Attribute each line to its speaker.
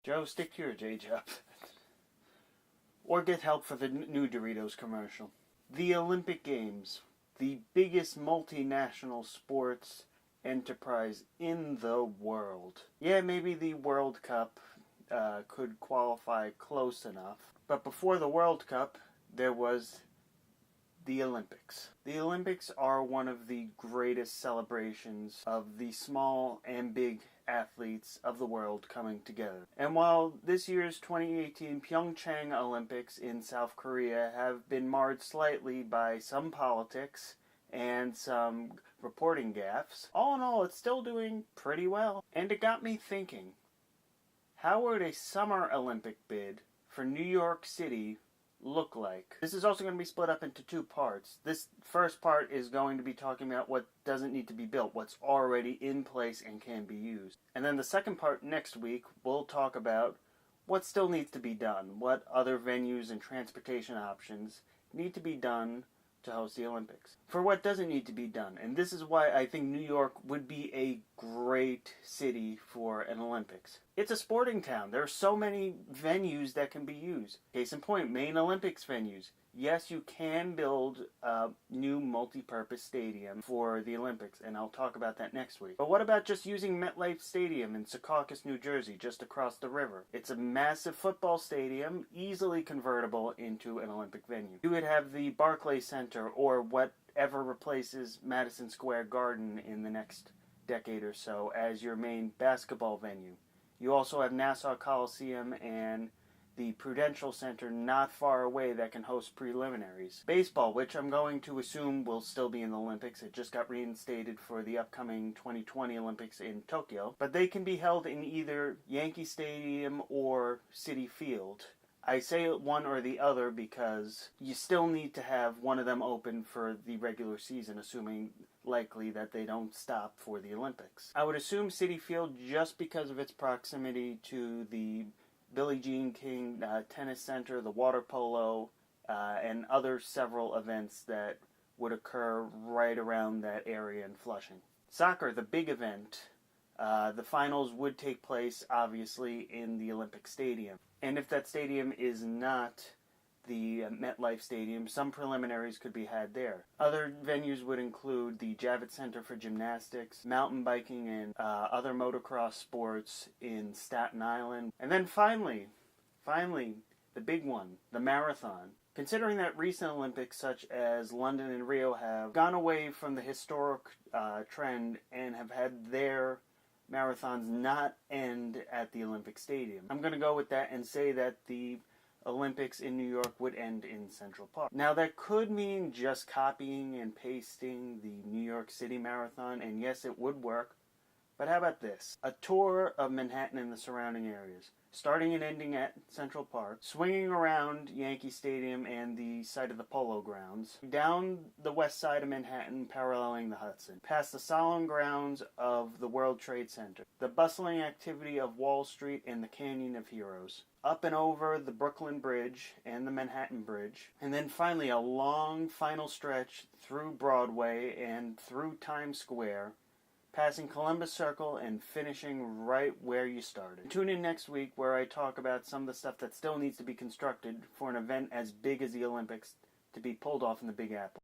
Speaker 1: Joe, stick to your day job. Or get help for the new Doritos commercial. The Olympic Games, the biggest multinational sports enterprise in the world. Yeah, maybe the World Cup could qualify close enough. But before the World Cup, there was the Olympics. The Olympics are one of the greatest celebrations of the small and big athletes of the world coming together. And while this year's 2018 Pyeongchang Olympics in South Korea have been marred slightly by some politics and some reporting gaffes, all in all, it's still doing pretty well. And it got me thinking, how would a Summer Olympic bid for New York City look like? This is also going to be split up into two parts. This first part is going to be talking about what doesn't need to be built, what's already in place and can be used. And then the second part next week, we'll talk about what still needs to be done, what other venues and transportation options need to be done to host the Olympics. For what doesn't need to be done, and this is why I think New York would be a great city for an Olympics. It's a sporting town. There are so many venues that can be used. Case in point, main Olympics venues. Yes, you can build a new multi-purpose stadium for the Olympics, and I'll talk about that next week. But what about just using MetLife Stadium in Secaucus, New Jersey, just across the river? It's a massive football stadium, easily convertible into an Olympic venue. You would have the Barclays Center, or whatever replaces Madison Square Garden in the next decade or so, as your main basketball venue. You also have Nassau Coliseum and the Prudential Center not far away that can host preliminaries. Baseball, which I'm going to assume will still be in the Olympics. It just got reinstated for the upcoming 2020 Olympics in Tokyo. But they can be held in either Yankee Stadium or Citi Field. I say one or the other because you still need to have one of them open for the regular season, assuming likely that they don't stop for the Olympics. I would assume Citi Field just because of its proximity to the Billie Jean King Tennis Center, the water polo, and other several events that would occur right around that area in Flushing. Soccer, the big event, the finals would take place, obviously, in the Olympic Stadium. And if that stadium is not the MetLife Stadium, some preliminaries could be had there. Other venues would include the Javits Center for Gymnastics, mountain biking, and other motocross sports in Staten Island. And then finally, the big one, the marathon. Considering that recent Olympics such as London and Rio have gone away from the historic trend and have had their marathons not end at the Olympic Stadium, I'm going to go with that and say that the Olympics in New York would end in Central Park. Now that could mean just copying and pasting the New York City Marathon, and yes, it would work. But how about this? A tour of Manhattan and the surrounding areas, starting and ending at Central Park, swinging around Yankee Stadium and the site of the Polo Grounds, down the west side of Manhattan paralleling the Hudson, past the solemn grounds of the World Trade Center, the bustling activity of Wall Street and the Canyon of Heroes, up and over the Brooklyn Bridge and the Manhattan Bridge, and then finally a long final stretch through Broadway and through Times Square, passing Columbus Circle and finishing right where you started. Tune in next week where I talk about some of the stuff that still needs to be constructed for an event as big as the Olympics to be pulled off in the Big Apple.